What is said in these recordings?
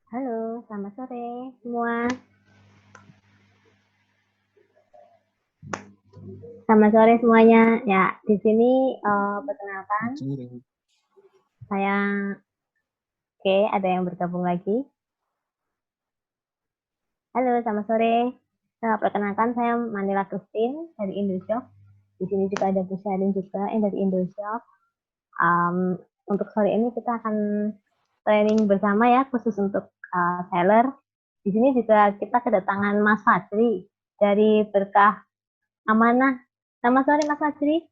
Halo, selamat sore semua. Selamat sore semuanya. Ya, di sini perkenalkan saya. Oke, ada yang bergabung lagi. Halo, selamat sore. Perkenalkan saya Manila Christine dari Indoshop. Di sini juga ada Bu Syarin juga yang dari Indoshop. Untuk sore ini kita akan training bersama ya, khusus untuk seller. Di sini juga kita kedatangan Mas Fadri dari Berkah Amanah. Selamat sore Mas Fadri.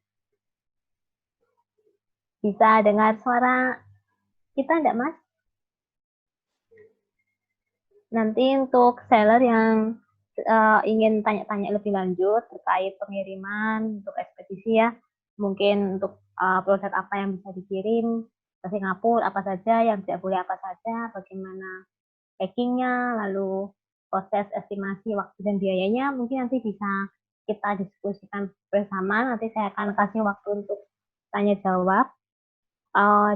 Bisa dengar suara kita enggak, Mas? Nanti untuk seller yang ingin tanya-tanya lebih lanjut terkait pengiriman untuk ekspedisi ya, mungkin untuk produk apa yang bisa dikirim ke Singapura, apa saja yang tidak boleh, apa saja, bagaimana packingnya, lalu proses estimasi waktu dan biayanya, mungkin nanti bisa kita diskusikan bersama. Nanti saya akan kasih waktu untuk tanya jawab.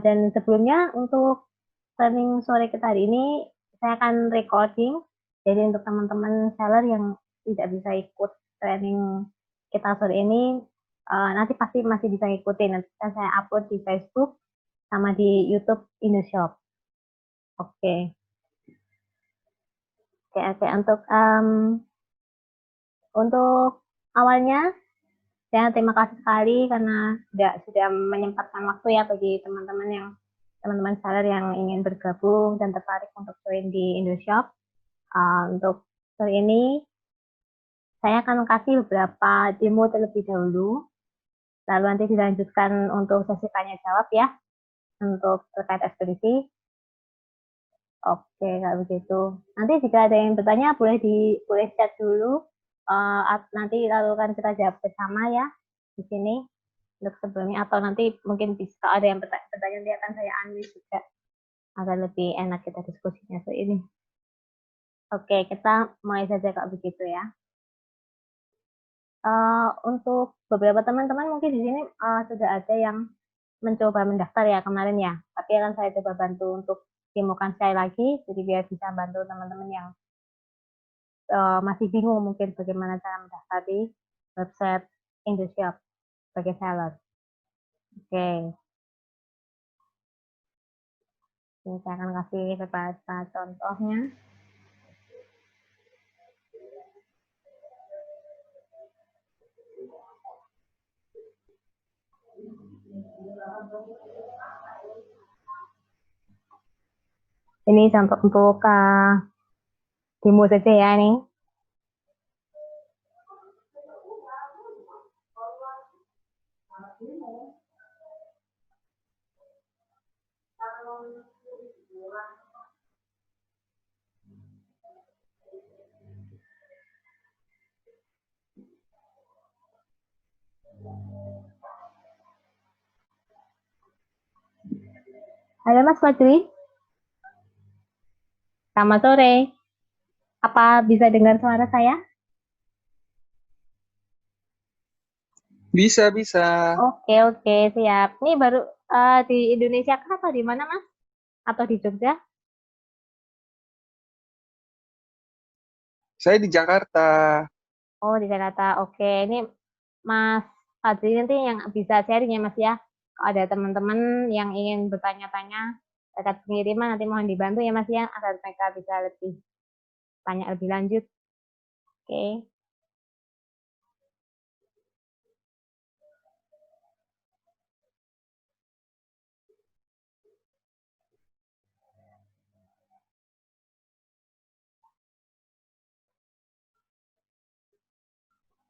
Dan sebelumnya untuk training sore kita hari ini saya akan recording. Jadi untuk teman-teman seller yang tidak bisa ikut training kita sore ini, nanti pasti masih bisa ikutin. Nanti saya upload di Facebook sama di YouTube Indoshop. Oke, oke. Untuk awalnya saya terima kasih sekali karena sudah menyempatkan waktu ya bagi teman-teman seller yang ingin bergabung dan tertarik untuk join di Indoshop. Untuk kali ini saya akan kasih beberapa demo terlebih dahulu, lalu nanti dilanjutkan untuk sesi tanya jawab ya, untuk terkait ekspedisi. Oke, kalau begitu. Nanti jika ada yang bertanya boleh chat dulu. Nanti lalu kan kita jawab bersama ya di sini untuk sebelumnya, atau nanti mungkin bisa ada yang bertanya nanti akan saya unmute juga agar lebih enak kita diskusinya soal ini. Oke, kita mulai saja kalau begitu ya. Untuk beberapa teman-teman mungkin di sini sudah ada yang mencoba mendaftar ya kemarin ya, tapi akan saya coba bantu untuk demokan sekali lagi, jadi biar bisa bantu teman-teman yang masih bingung mungkin bagaimana cara mendaftar di website Indoshop sebagai seller. Oke, ini saya akan kasih beberapa contohnya. Ini contoh untuk demo saja ya nih. Halo Mas Fadri, selamat sore. Apa bisa dengar suara saya? Bisa, bisa. Oke, siap. Ini baru di Indonesia kah atau di mana Mas? Atau di Jogja? Saya di Jakarta. Oh, di Jakarta. Oke, ini Mas Fadri nanti yang bisa sharing ya Mas ya. Kalau ada teman-teman yang ingin bertanya-tanya terkait pengiriman, nanti mohon dibantu ya Mas ya, agar mereka bisa lebih tanya lebih lanjut. Oke.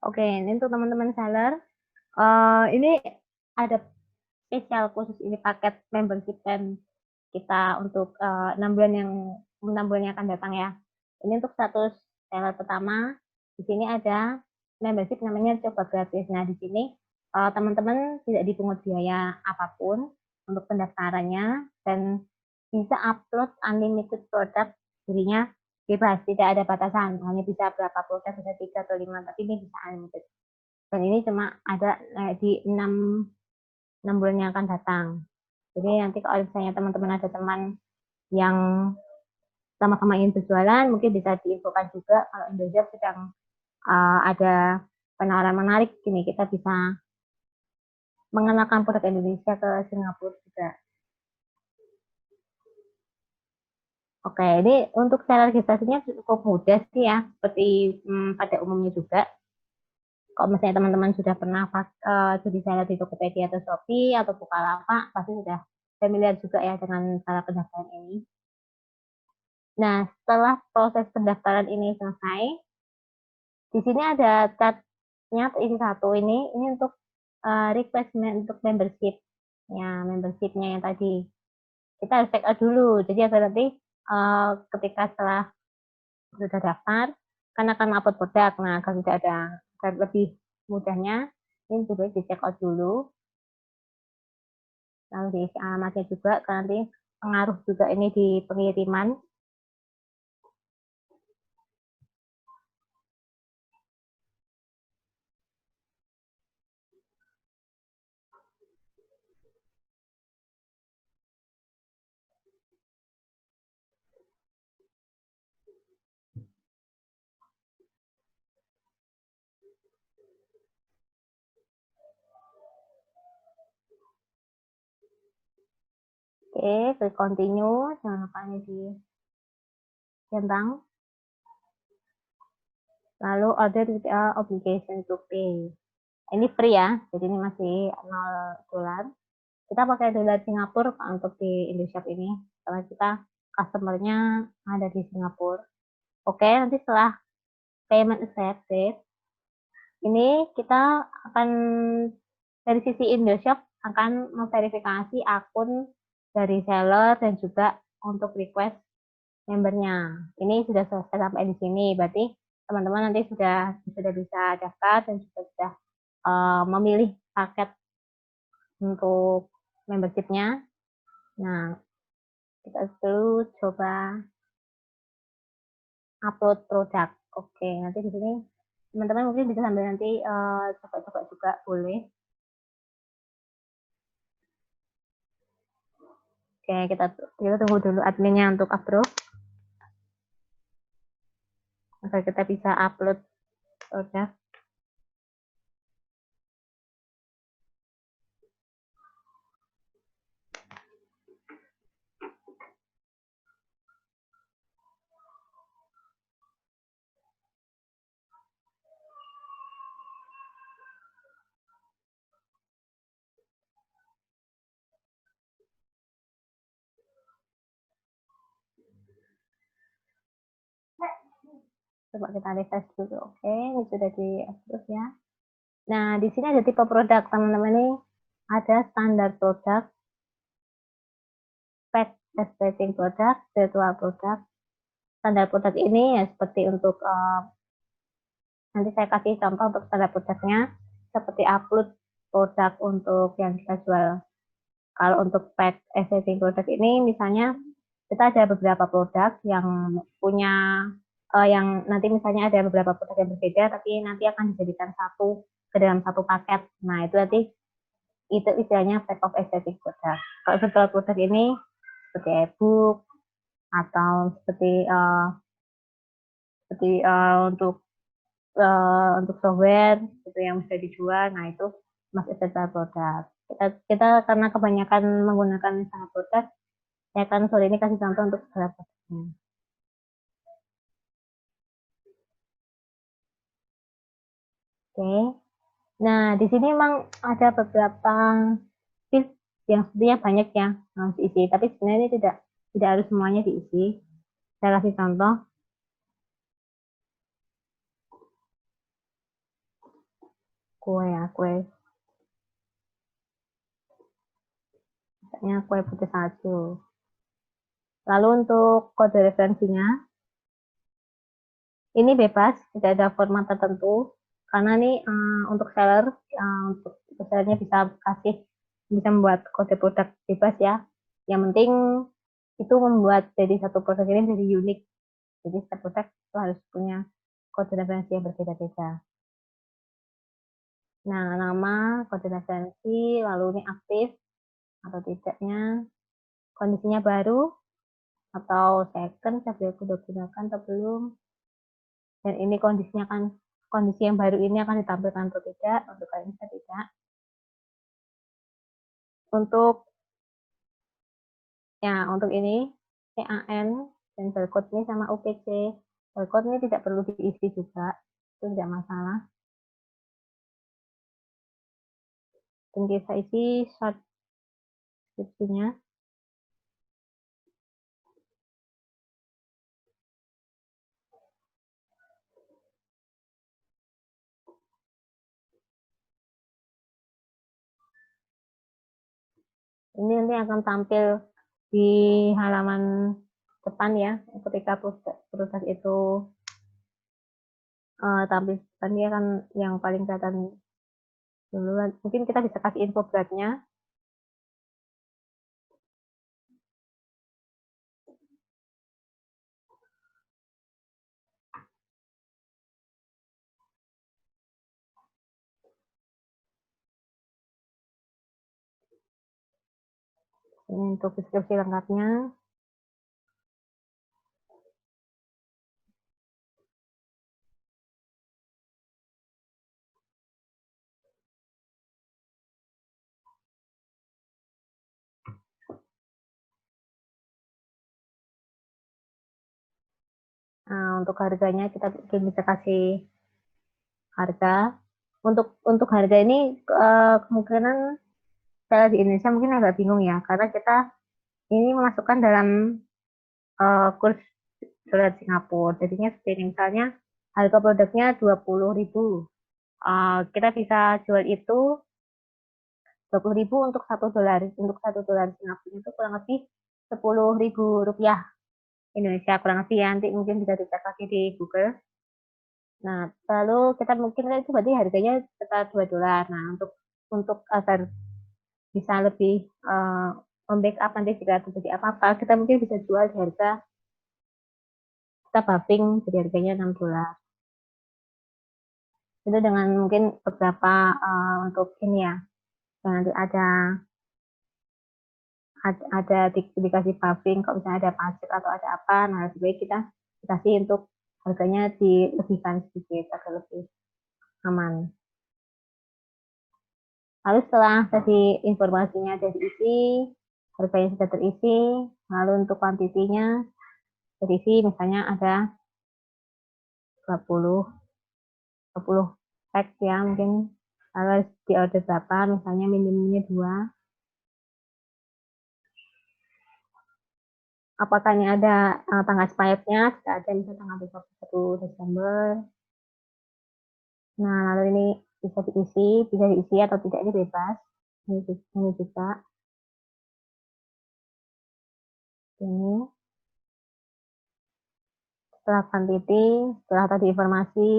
Oke, ini untuk teman-teman seller. Ini ada spesial khusus ini paket membership dan kita untuk 6 bulan yang 6 bulan yang akan datang ya. Ini untuk status seller pertama. Di sini ada membership namanya coba gratis. Nah, di sini teman-teman tidak dipungut biaya apapun untuk pendaftarannya dan bisa upload unlimited produk, dirinya bebas, tidak ada batasan, hanya bisa berapa produk, bisa 3 atau 5, tapi ini bisa unlimited. Dan ini cuma ada di 6 bulan yang akan datang. Jadi nanti kalau misalnya teman-teman ada teman yang sama-sama ingin berjualan, mungkin bisa diinfokan juga kalau Indosiar sedang ada penawaran menarik, gini kita bisa mengenalkan produk Indonesia ke Singapura juga. Oke, ini untuk cara registrasinya cukup mudah sih ya, seperti pada umumnya juga. Kalau misalnya teman-teman sudah pernah studi seller di Tokopedia atau Shopee atau Bukalapak, pasti sudah familiar juga ya dengan cara pendaftaran ini. Nah, setelah proses pendaftaran ini selesai, di sini ada chatnya isi satu ini untuk request untuk membership. Ya, membershipnya yang tadi. Kita harus check out dulu. Jadi agar nanti ketika setelah sudah daftar, kan akan upload produk. Nah, kalau tidak ada lebih mudahnya, ini juga di check out dulu. Lalu diisi alamatnya juga, karena nanti pengaruh juga ini di pengiriman. Oke, klik continue, jangan lupa ini di centang. Lalu order with obligation to pay. Ini free ya, jadi ini masih $0. Kita pakai dolar Singapura untuk di Indoshop ini, karena kita customernya ada di Singapura. Oke, nanti setelah payment accepted, ini kita akan dari sisi Indoshop akan memverifikasi akun dari seller dan juga untuk request membernya. Ini sudah selesai sampai di sini, berarti teman-teman nanti sudah bisa daftar dan juga sudah memilih paket untuk membershipnya. Nah, kita dulu coba upload produk. Oke, nanti di sini teman-teman mungkin bisa sambil nanti coba-coba juga boleh. Oke, kita tunggu dulu adminnya untuk approve agar kita bisa upload produk. Coba kita refresh dulu. Oke, ini sudah di approve ya. Nah, di sini ada tipe produk, teman-teman ini ada standar produk, pack estimating produk, virtual produk. Standar produk ini ya seperti untuk nanti saya kasih contoh untuk standar produknya, seperti upload produk untuk yang kita jual. Kalau untuk pack estimating produk ini, misalnya kita ada beberapa produk yang punya yang nanti misalnya ada beberapa produk yang berbeda, tapi nanti akan dijadikan satu ke dalam satu paket. Nah, itu nanti itu istilahnya pack of aesthetic product. Kalau virtual produk ini seperti e-book atau seperti untuk software itu yang bisa dijual. Nah, itu masih virtual produk. Kita karena kebanyakan menggunakan misalnya produk, saya akan sore ini kasih contoh untuk virtual produknya. Oke. Nah, di sini memang ada beberapa tips yang sebenarnya banyak ya harus diisi, tapi sebenarnya ini tidak harus semuanya diisi. Saya kasih contoh. Kue. Misalnya kue putih salju. Lalu untuk kode referensinya, ini bebas, tidak ada format tertentu. Karena ini untuk seller, untuk sellernya bisa membuat kode produk bebas ya. Yang penting itu membuat jadi satu produk ini jadi unik. Jadi setiap produk itu harus punya kode referensi yang berbeda-beda. Nah, nama, kode referensi, lalu ini aktif atau tidaknya, kondisinya baru, atau second saya sudah gunakan atau belum, dan ini kondisinya kan kondisi yang baru ini akan ditampilkan atau tidak. Untuk kali ini saya tidak. Untuk ini CAN dan barcode ini sama UPC. Barcode ini tidak perlu diisi juga, itu tidak masalah. Dan kita isi short deskripsinya. Ini nanti akan tampil di halaman depan ya, ketika produk itu tampil depan, dia kan yang paling kelihatan duluan. Mungkin kita bisa kasih info beratnya. Ini untuk deskripsi lengkapnya. Nah, untuk harganya kita bisa kasih harga. Untuk harga ini kemungkinan saya di Indonesia mungkin agak bingung ya, karena kita ini memasukkan dalam kurs dolar Singapura. Jadinya seperti misalnya harga produknya 20.000. Kita bisa jual itu 20.000 untuk $1. Untuk $1 Singapura itu kurang lebih 10.000 rupiah Indonesia, kurang lebih ya. Nanti mungkin bisa dicek lagi di Google. Nah, lalu kita mungkin itu berarti harganya sekitar $2. Nah, untuk agar bisa lebih membackup nanti jika terjadi apa-apa, kita mungkin bisa jual di harga, kita buffing jadi harganya $6. Itu dengan mungkin beberapa untuk ini ya, nanti ada dikasih buffing kalau misalnya ada pajak atau ada apa. Nah, lebih baik kita dikasih untuk harganya dilebihkan sedikit agar lebih aman. Lalu setelah tadi informasinya sudah diisi, harganya sudah terisi, lalu untuk kuantitinya terisi, misalnya ada 20 pack ya, mungkin kalau di order berapa, misalnya minimumnya 2. Apakah ini ada tanggal expirednya? Tidak ada, misalnya tanggal 31 Desember. Nah, lalu ini bisa diisi atau tidak, ini bebas. Ini juga. Ini. Setelah quantity, setelah tadi informasi,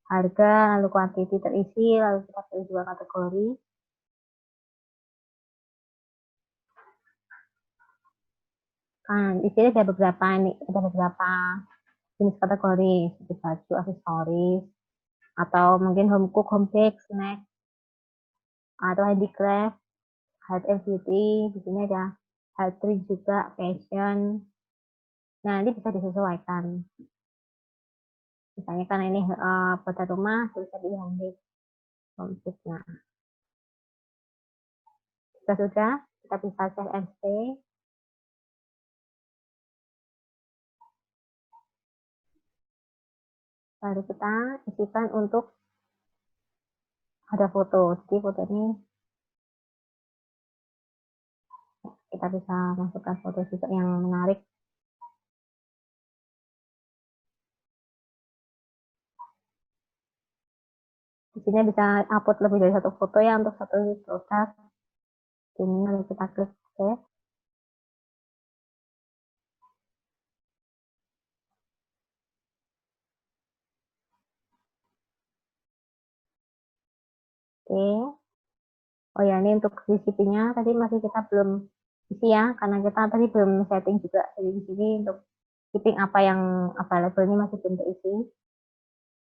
harga, lalu quantity terisi, lalu kita pilih 2 kategori. Kan, di sini ada beberapa jenis kategori, seperti baju, aksesoris, atau mungkin home cook, home bake, snack, atau handicraft, health and beauty. Di sini ada health drink juga, fashion. Nah, ini bisa disesuaikan. Misalnya karena ini pada rumah, bisa pilih home bake. Nah, sudah, kita bisa save and stay. Baru kita isikan untuk ada foto. Jadi foto ini kita bisa masukkan foto juga yang menarik. Di sini bisa upload lebih dari 1 foto ya untuk satu produk. Ini lalu kita klik save. Oke. Oh ya, ini untuk CCP-nya tadi masih kita belum isi ya, karena kita tadi belum setting juga. Jadi di sini untuk shipping apa yang available ini masih belum terisi.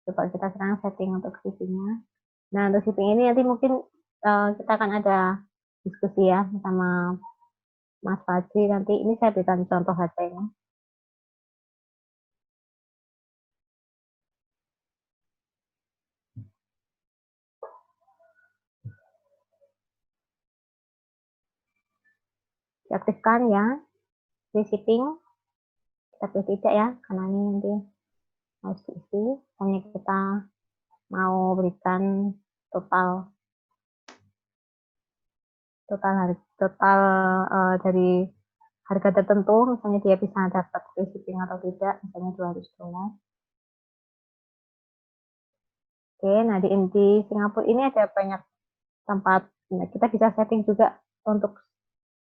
Coba kita sekarang setting untuk shipping-nya. Nah, untuk shipping ini nanti mungkin kita akan ada diskusi ya sama Mas Fajri. Nanti ini saya berikan contoh saja ini. diaktifkan ya. Free shipping kita pilih tidak ya, karena ini nanti harus diisi. Hanya kita mau berikan total dari harga tertentu, misalnya dia bisa dapat free shipping atau tidak, misalnya $200. Oke, nah di Singapura ini ada banyak tempat. Nah, kita bisa setting juga untuk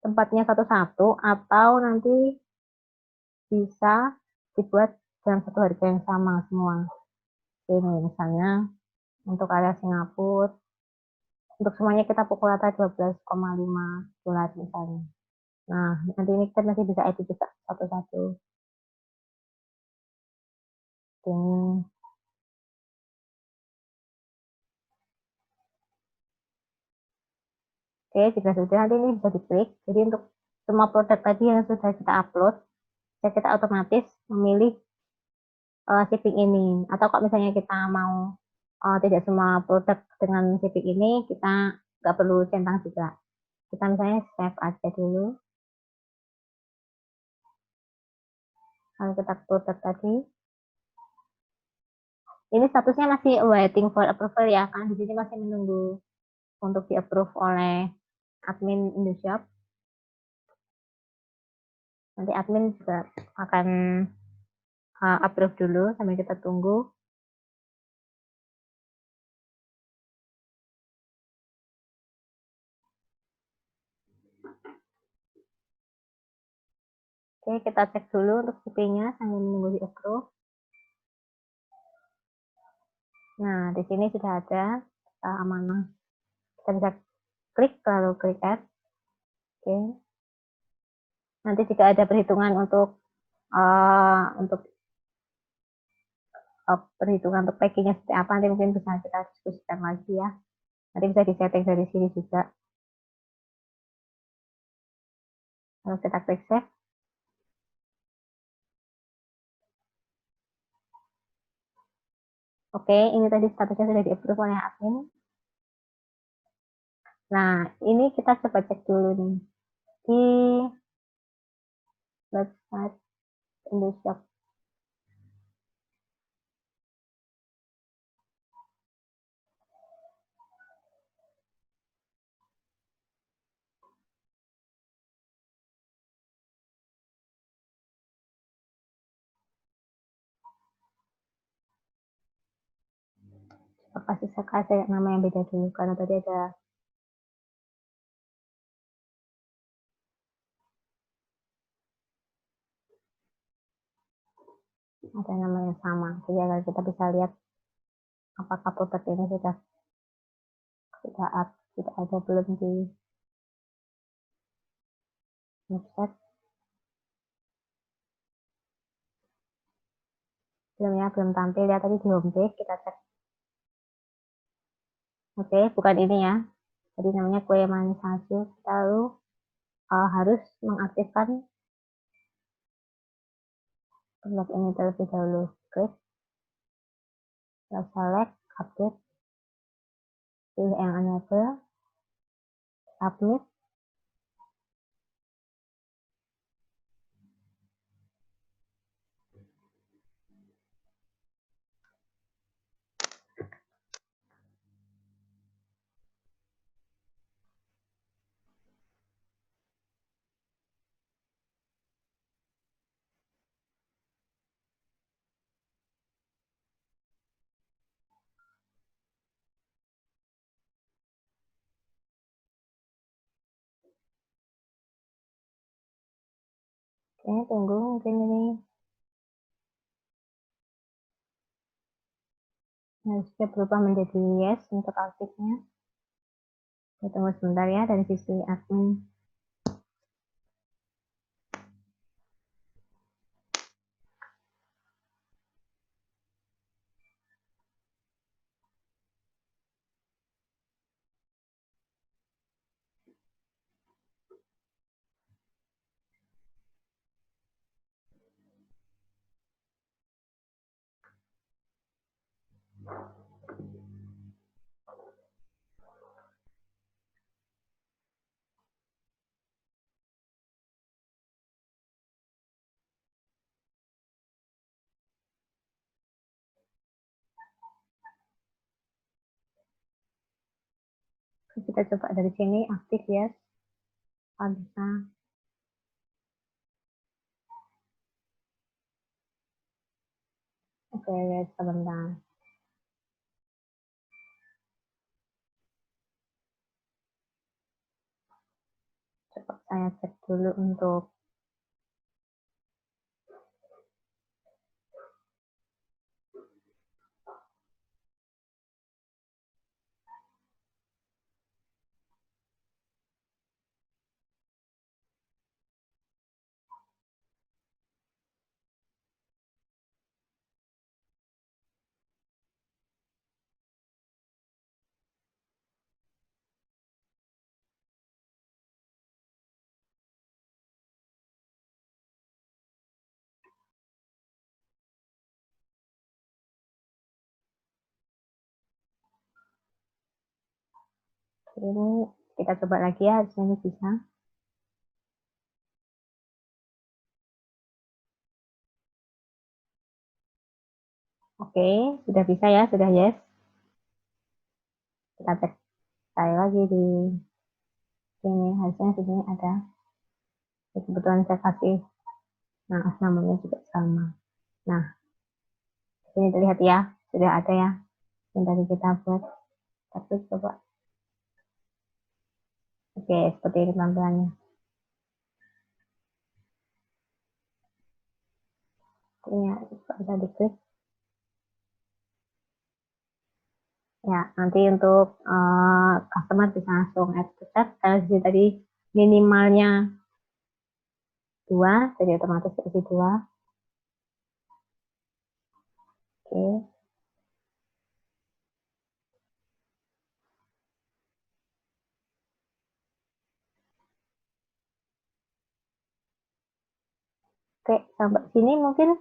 tempatnya satu-satu, atau nanti bisa dibuat dalam satu harga yang sama semua. Ini misalnya untuk area Singapura, untuk semuanya kita pukul rata $12,5 misalnya. Nah, nanti ini kita masih bisa edit juga satu-satu. Ini. Oke, jika sudah nanti ini bisa diklik. Jadi untuk semua produk tadi yang sudah kita upload, kita otomatis memilih shipping ini. Atau kalau misalnya kita mau tidak semua produk dengan shipping ini, kita nggak perlu centang juga. Kita misalnya save aja dulu. Kalau kita produk tadi, ini statusnya masih waiting for approval ya, kan di sini masih menunggu untuk di approve oleh admin Indoshop. Nanti admin juga akan approve dulu sambil kita tunggu. Oke, kita cek dulu untuk shippingnya sambil menunggu di approve. Nah, di sini sudah ada amanah. Kita bisa klik, lalu klik add. Oke. Nanti jika ada perhitungan untuk perhitungan untuk packingnya seperti apa, nanti mungkin bisa kita diskusikan lagi ya. Nanti bisa disetting dari sini juga. Lalu kita klik save. Oke, ini tadi statusnya sudah di-approve oleh admin. Nah, ini kita coba cek dulu nih di website Indoshop. Pasti saya kasih nama yang beda dulu karena tadi ada nama yang sama. Jadi agar kita bisa lihat apakah produk ini sudah ada belum di website. Belum ya, belum tampil ya, tadi di homepage kita cek. Oke, bukan ini ya. Jadi namanya kue manis salju. Kita lalu harus mengaktifkan produk ini terlebih dahulu. Klik, select, update, pilih yang enable, submit. Oke, tunggu mungkin ini harusnya berubah menjadi yes untuk aktifnya. Kita tunggu sebentar ya dari sisi admin. Kita coba dari sini aktif ya. Bisa. Oke, sebentar. Coba saya cek dulu untuk ini, kita coba lagi ya, harusnya ini bisa. Oke, sudah bisa ya, sudah yes. Kita cek sekali lagi di sini, harusnya di sini ada. Kebetulan saya kasih nah namanya juga sama. Nah, ini terlihat ya, sudah ada ya yang tadi kita buat. Tapi coba, oke, seperti ini tampilannya. Ini ya, bisa diklik. Ya, nanti untuk customer bisa langsung add to cart. Karena di sini tadi minimalnya 2, jadi otomatis terisi 2. Oke. Oke, sampai sini mungkin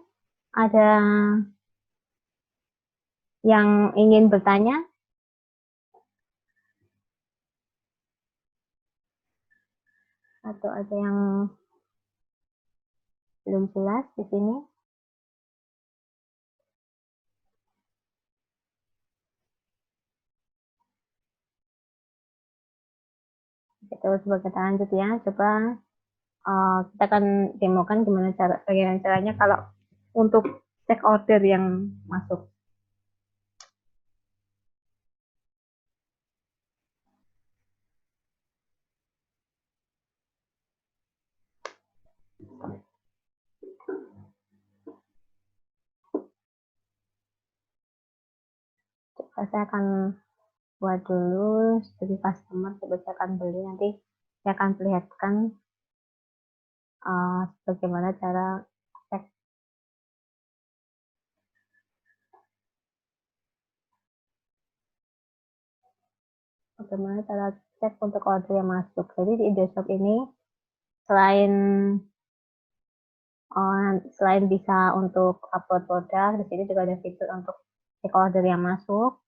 ada yang ingin bertanya atau ada yang belum jelas di sini. Terus kita lanjut ya. Coba kita akan demokan gimana caranya kalau untuk check order yang masuk. Coba saya akan buat dulu sebagai customer, coba saya akan beli, nanti saya akan perlihatkan bagaimana cara cek, untuk order yang masuk. Jadi di Indoshop ini selain selain bisa untuk upload produk, di sini juga ada fitur untuk cek order yang masuk.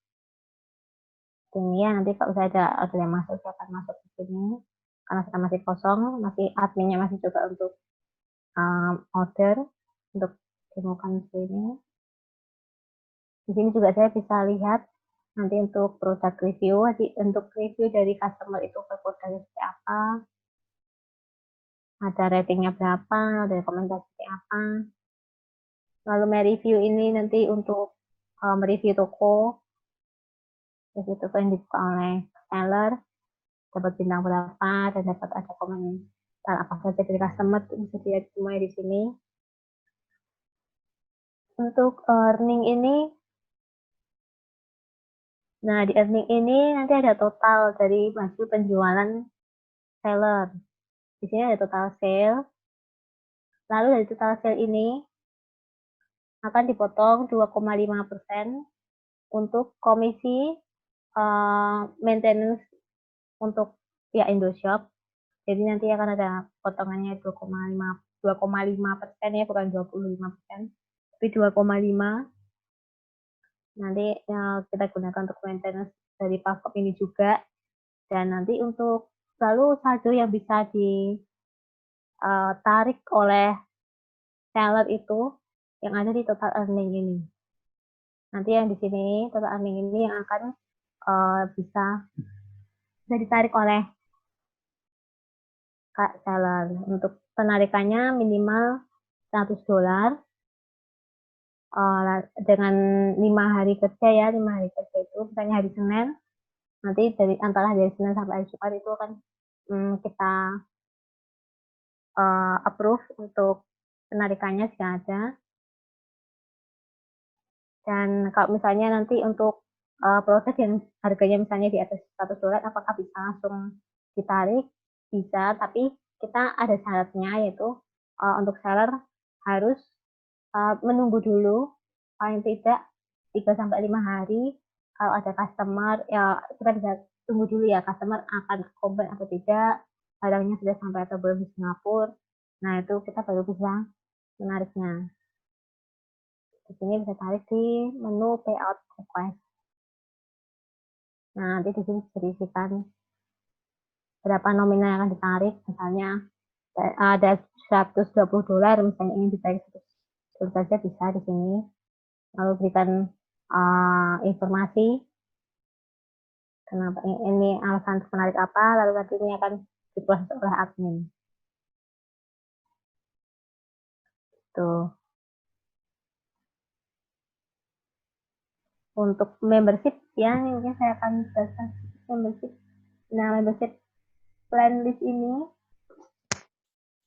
Ini ya, nanti kalau saya ada order yang masuk, saya akan masuk ke sini. Karena kita masih kosong, masih adminnya masih juga untuk order, untuk temukan sini. Di sini juga saya bisa lihat nanti untuk produk review, untuk review dari customer itu ke produknya seperti apa, ada ratingnya berapa, ada rekomendasi seperti apa. Lalu mereview ini nanti untuk mereview toko, review toko yang dibuka oleh seller, dapat bintang berapa, dan dapat ada komentar apa saja dari customer, bisa dilihat semuanya di sini. Untuk earning ini, nah di earning ini nanti ada total dari hasil penjualan seller. Di sini ada total sale. Lalu dari total sale ini akan dipotong 2,5% untuk komisi maintenance untuk pihak Indoshop. Jadi nanti akan ada potongannya 2,5% ya, bukan 25%, tapi 2,5. Nanti kita gunakan untuk maintenance dari platform ini juga. Dan nanti untuk lalu saldo yang bisa ditarik oleh seller itu yang ada di total earning ini. Nanti yang di sini total earning ini yang akan bisa bisa ditarik oleh Kak seller. Untuk penarikannya minimal $100 dengan 5 hari kerja ya. 5 hari kerja itu misalnya hari Senin, nanti dari antara hari Senin sampai hari Jumat itu akan kita approve untuk penarikannya jika ada. Dan kalau misalnya nanti untuk proses yang harganya misalnya di atas $100, apakah bisa langsung ditarik? Bisa, tapi kita ada syaratnya, yaitu untuk seller harus menunggu dulu paling tidak 3-5 hari. Kalau ada customer, ya kita bisa tunggu dulu ya, customer akan komplain atau tidak, barangnya sudah sampai atau belum di Singapura. Nah, itu kita baru bisa menariknya. Di sini bisa tarik di menu payout request. Nah, nanti di sini bisa diisikan berapa nominal yang akan ditarik. Misalnya ada $120, misalnya ingin ditarik tentu saja bisa di sini. Lalu berikan informasi kenapa ini alasan menarik apa, lalu nanti ini akan diproses oleh admin. Tuh. Untuk membership ya, ini mungkin saya akan jelaskan membership. Nah, membership plan list ini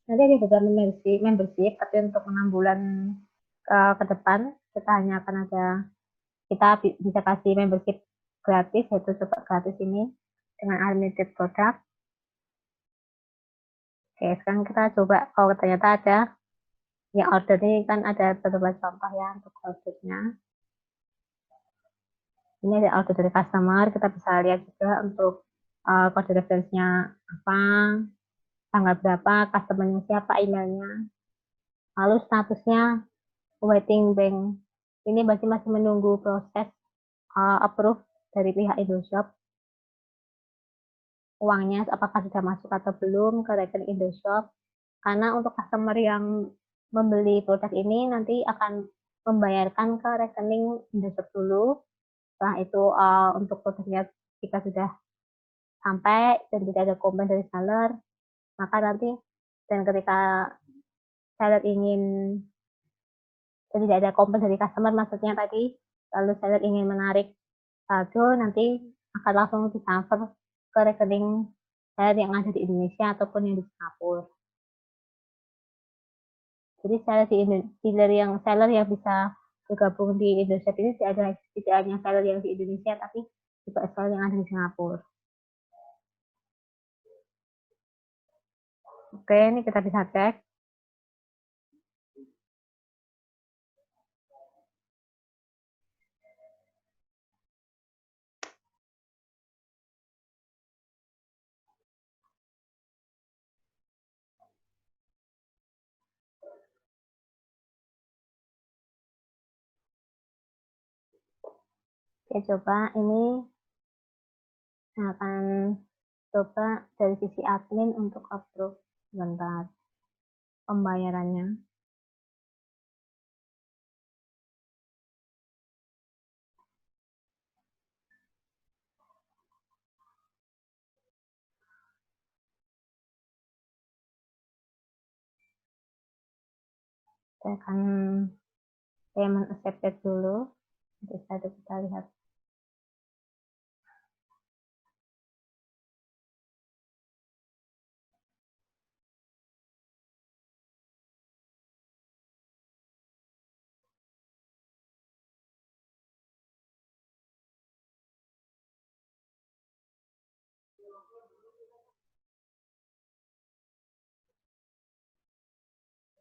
nanti ada beberapa membership, tapi untuk 6 bulan ke depan kita hanya akan kita bisa kasih membership gratis, yaitu coba gratis ini dengan unlimited product. Oke, sekarang kita coba kalau ternyata ada yang order ini, kan ada beberapa contoh ya untuk ordernya. Ini ada order dari customer, kita bisa lihat juga untuk kode referensinya apa, tanggal berapa, customernya siapa, emailnya. Lalu statusnya waiting bank. Ini masih menunggu proses approve dari pihak Indoshop. Uangnya apakah sudah masuk atau belum ke rekening Indoshop. Karena untuk customer yang membeli produk ini nanti akan membayarkan ke rekening Indoshop dulu. Setelah itu untuk produknya jika sudah sampai dan tidak ada komplain dari seller, maka nanti dan ketika seller ingin dan tidak ada komplain dari customer, maksudnya tadi, lalu seller ingin menarik saldo, nanti akan langsung ditransfer ke rekening seller yang ada di Indonesia ataupun yang di Singapura. Jadi seller yang bisa bergabung di Indonesia ini tidak hanya seller yang di Indonesia, tapi juga seller yang ada di Singapura. Oke, ini kita bisa cek. Oke, coba ini akan coba dari sisi admin untuk approve sebentar pembayarannya. Saya akan payment accepted dulu. Bisa kita lihat.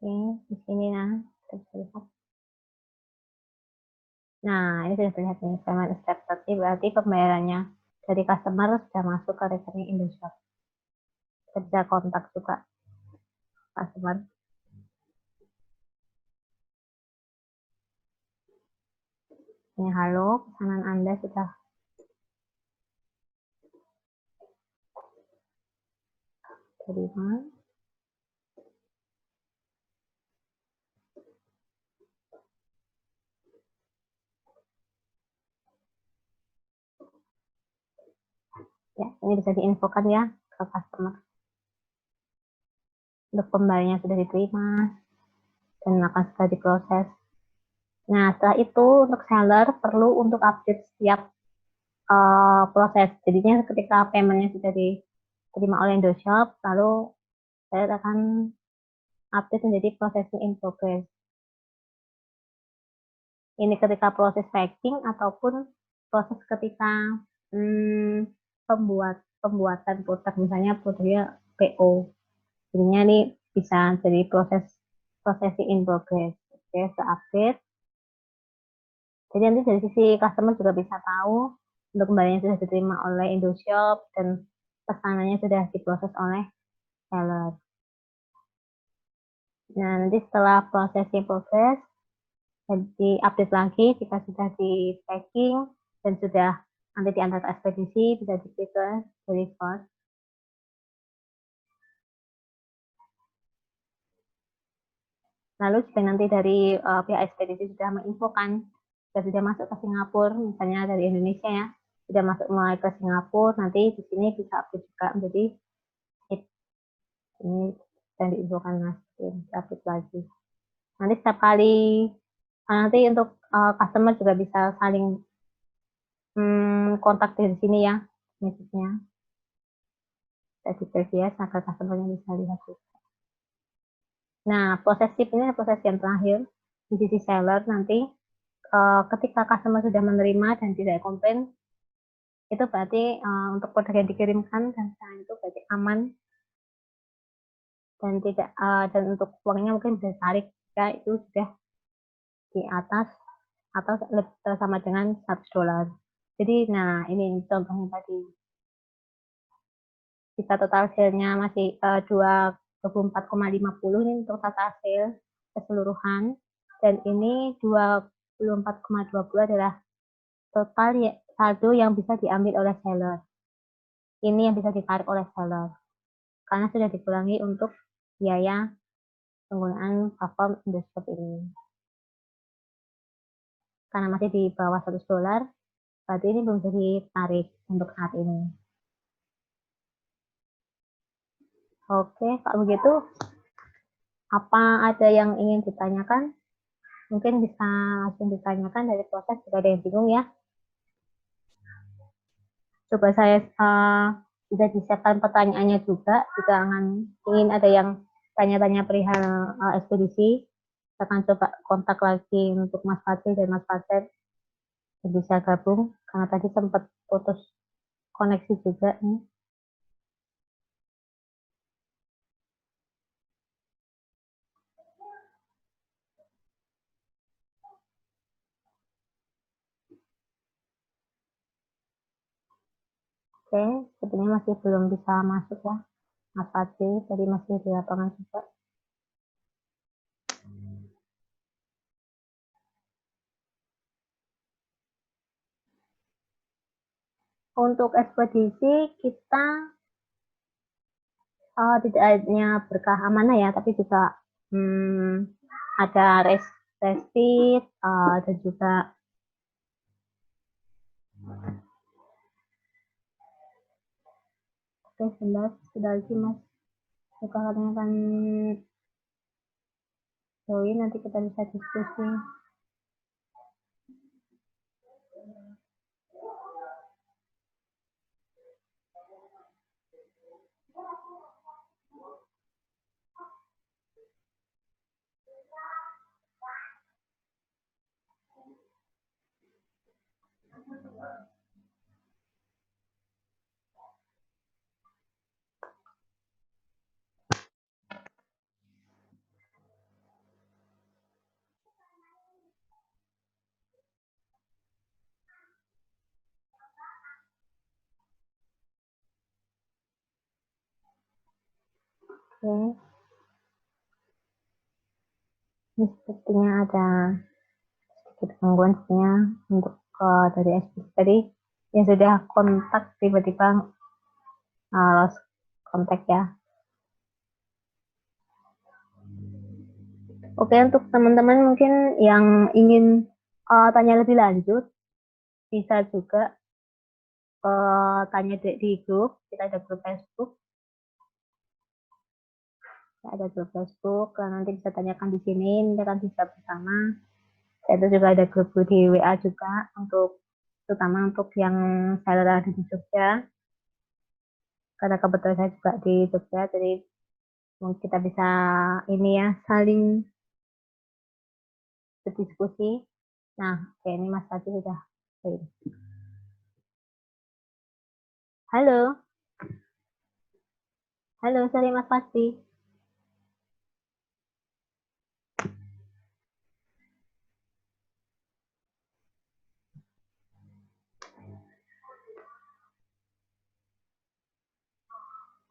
Oke, di sini nah, kita bisa lihat. Nah, ini sudah terlihat nih, payment accepted. Berarti pembayarannya dari customer sudah masuk ke rekening Indoshop. Kita bisa kontak juga customer. Ini halo, pesanan Anda sudah terima. Ya, ini bisa diinfokan ya ke customer. Untuk kembalinya sudah diterima dan akan sudah diproses. Nah, setelah itu untuk seller perlu untuk update setiap proses. Jadinya ketika paymentnya sudah diterima oleh Indoshop, lalu seller akan update menjadi processing in progress. Ini ketika proses packing ataupun proses ketika pembuatan produk, misalnya produknya PO. Jadinya ini bisa jadi processing in progress. Oke, update. Jadi nanti dari sisi customer juga bisa tahu untuk kembalinya sudah diterima oleh Indoshop dan pesanannya sudah diproses oleh seller. Nah, nanti setelah processing progress, jadi update lagi jika sudah di packing dan sudah nanti diantar ke ekspedisi, bisa diklik ke deliver. Lalu jika nanti dari pihak ekspedisi sudah menginfokan sudah masuk ke Singapura, misalnya dari Indonesia ya, sudah masuk mulai ke Singapura, nanti di sini bisa update juga menjadi ini dan diinfokan Mas, update lagi. Nanti setiap kali nanti untuk customer juga bisa saling kontak dari sini ya, message-nya. Dari previous agar customer-nya bisa lihat juga. Nah, proses tip ini proses yang terakhir di sisi seller nanti ketika customer sudah menerima dan tidak komplain, itu berarti untuk produk yang dikirimkan dan sekarang itu berarti aman dan tidak dan untuk uangnya mungkin bisa tarik jika itu sudah di atas atau sama dengan $100. Jadi, nah ini contohnya tadi. Jika total sale-nya masih 24,50 ini untuk total sale keseluruhan, dan ini 24,20 adalah total saldo yang bisa diambil oleh seller. Ini yang bisa ditarik oleh seller karena sudah dikurangi untuk biaya penggunaan platform Indoshop ini. Karena masih di bawah $100, berarti ini belum bisa ditarik untuk saat ini. Oke, kalau begitu apa ada yang ingin ditanyakan? Mungkin bisa langsung ditanyakan dari proses jika ada yang bingung ya. Coba saya bisa disiapkan pertanyaannya juga jika ingin ada yang tanya-tanya perihal ekspedisi. Saya akan coba kontak lagi untuk Mas Fadil dan Mas Fadil bisa gabung karena tadi sempat putus koneksi juga nih. Oke, sebenarnya masih belum bisa masuk ya Mas Fadil, tadi masih di lapangan juga. Untuk ekspedisi kita tidak hanya berkah amanah ya, tapi juga ada respit dan juga oke, sudah lagi Mas. Jika kalian akan join, nanti kita bisa diskusi. Oke. Ini sepertinya ada sedikit gangguan sebenarnya untuk dari ekspedisi tadi yang sudah kontak tiba-tiba lost kontak ya. Oke, untuk teman-teman mungkin yang ingin tanya lebih lanjut, bisa juga tanya di grup, kita ada grup Facebook. Ada grup Facebook, nanti bisa tanyakan di sini, nanti akan bisa bersama. Itu juga ada grup di WA juga, terutama untuk yang seller ada di Jogja. Karena kebetulan saya juga di Jogja, jadi kita bisa ini ya, saling berdiskusi. Nah, kayak ini Mas Fadli sudah. Halo. Halo, sorry Mas Fadli.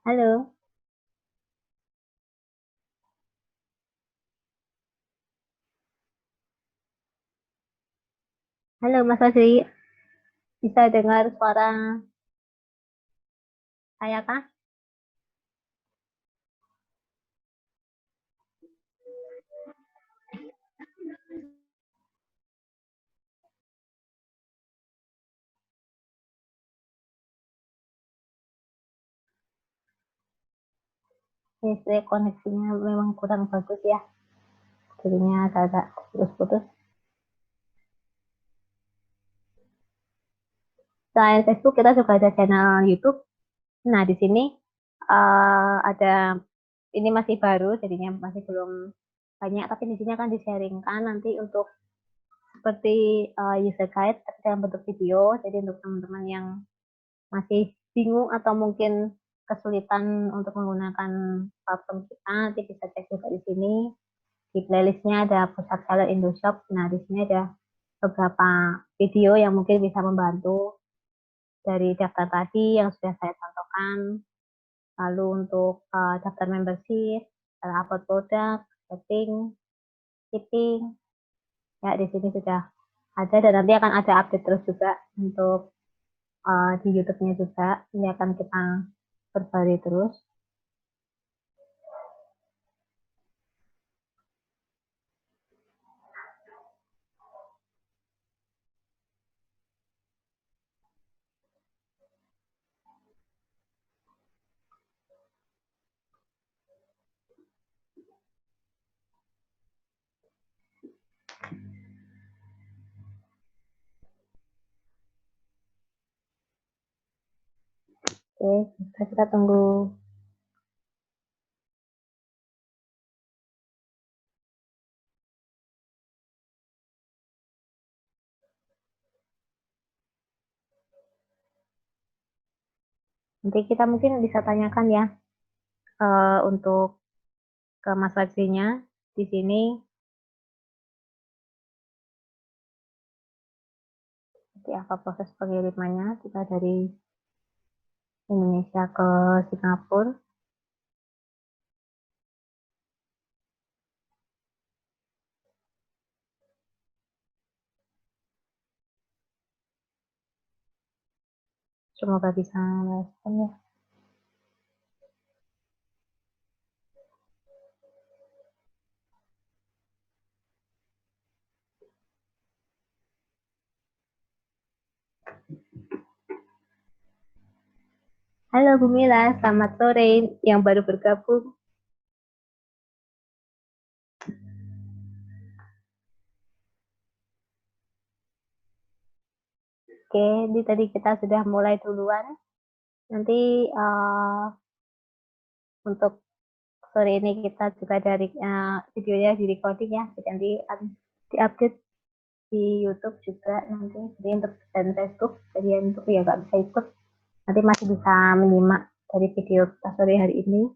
Halo. Halo Mas Fadli. Bisa dengar suara saya kah? Saya koneksinya memang kurang bagus ya. Jadinya agak putus-putus. Selain Facebook, kita juga ada channel YouTube. Nah, di sini ada, ini masih baru, jadinya masih belum banyak, tapi di sini akan di-sharingkan nanti untuk seperti user guide, tapi dalam bentuk video. Jadi untuk teman-teman yang masih bingung atau mungkin kesulitan untuk menggunakan platform kita, nanti bisa cek juga di sini. Di playlistnya ada Pusat Seller Indoshop. Nah, di sini ada beberapa video yang mungkin bisa membantu dari daftar tadi yang sudah saya contohkan. Lalu untuk daftar membership, upload produk, setting, shipping, ya di sini sudah ada, dan nanti akan ada update terus juga untuk di YouTube-nya juga. Ini akan kita perbarui terus. Oke, kita tunggu. Nanti kita mungkin bisa tanyakan ya untuk ke Mas Fajrinya di sini. Seperti apa proses pengirimannya kita dari Indonesia ke Singapura. Semoga bisa respon ya. Halo Bu Mila, selamat sore yang baru bergabung. Oke, ini tadi kita sudah mulai duluan. Nanti untuk sore ini kita juga dari videonya di recording ya, jadi nanti akan diupdate di YouTube juga nanti. Jadi untuk dan Facebook, jadi untuk ya nggak bisa ikut, nanti masih bisa menyimak dari video kita sore hari ini.